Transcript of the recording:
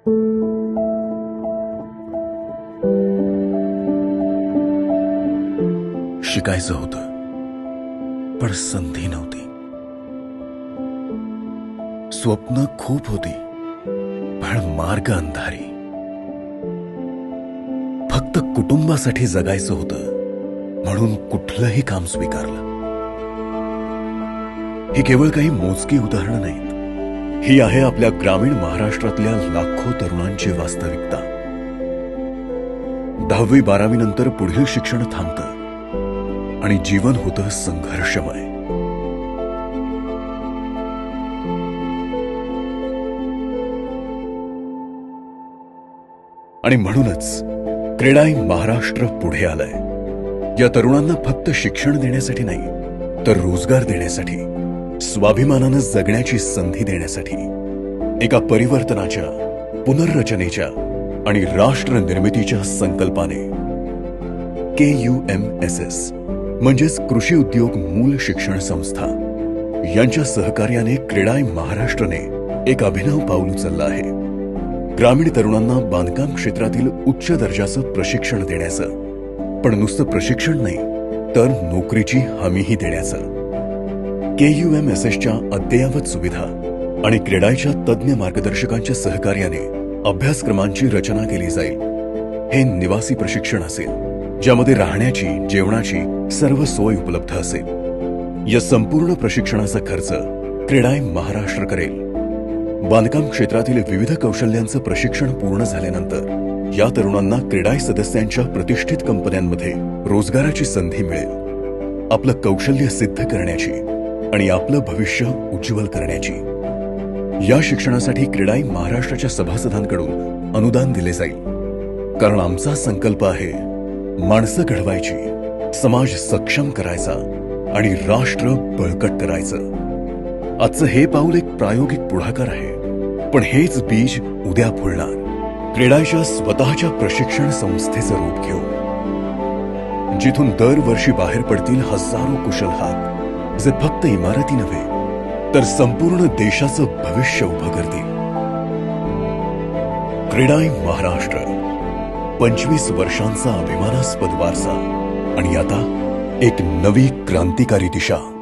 शिकायचं होतं, पण संधी नव्हती. स्वप्न खूप होती, पण मार्ग अंधारी. फक्त कुटुंबासाठी जगायचं होतं, म्हणून कुठलंही काम स्वीकारलं. ही केवळ काही मोजकी उदाहरणं नाहीत. ही आहे आपल्या ग्रामीण महाराष्ट्रातल्या लाखो तरुणांची वास्तविकता. 10वी-12वी नंतर पुढील शिक्षण थांबतं आणि जीवन होतं संघर्षमय. आणि म्हणूनच क्रेडाई महाराष्ट्र पुढे आलाय. या तरुणांना फक्त शिक्षण देण्यासाठी नाही, तर रोजगार देण्यासाठी, स्वाभिमानानं जगण्याची संधी देण्यासाठी, एका परिवर्तनाच्या, पुनर्रचनेच्या आणि राष्ट्र निर्मितीच्या संकल्पाने. KUMSS म्हणजेच कृषी उद्योग मूल शिक्षण संस्था यांच्या सहकार्याने क्रेडाई महाराष्ट्रने एक अभिनव पाऊल उचललं आहे. ग्रामीण तरुणांना बांधकाम क्षेत्रातील उच्च दर्जाचं प्रशिक्षण देण्याचं, पण नुसतं प्रशिक्षण नाही तर नोकरीची हमीही देण्याचं. KUMSSच्या अद्ययावत सुविधा आणि क्रेडाईच्या तज्ज्ञ मार्गदर्शकांच्या सहकार्याने अभ्यासक्रमांची रचना केली जाईल. हे निवासी प्रशिक्षण असेल, ज्यामध्ये राहण्याची, जेवणाची सर्व सोय उपलब्ध असेल. या संपूर्ण प्रशिक्षणाचा खर्च क्रेडाई महाराष्ट्र करेल. बांधकाम क्षेत्रातील विविध कौशल्यांचं प्रशिक्षण पूर्ण झाल्यानंतर या तरुणांना क्रेडाई सदस्यांच्या प्रतिष्ठित कंपन्यांमध्ये रोजगाराची संधी मिळेल. आपलं कौशल्य सिद्ध करण्याची आणि आपलं भविष्य उज्ज्वल करण्याची. या शिक्षणासाठी क्रेडाई महाराष्ट्राच्या सभासदांकडून अनुदान दिले जाईल. कारण आमचा संकल्प आहे माणसं घडवायची, समाज सक्षम करायचा आणि राष्ट्र बळकट करायचं. आजचं हे पाऊल एक प्रायोगिक पुढाकार आहे, पण हेच बीज उद्या फुलणार. क्रेडाईच्या स्वतःच्या प्रशिक्षण संस्थेचं रूप घेऊ, जिथून दरवर्षी बाहेर पडतील हजारो कुशल हात, जे फक्त इमारती नव्हे तर संपूर्ण देशाचं भविष्य उभं करतील. क्रेडाई महाराष्ट्र, 25 वर्षांचा अभिमानास्पद वारसा आणि आता एक नवी क्रांतिकारी दिशा.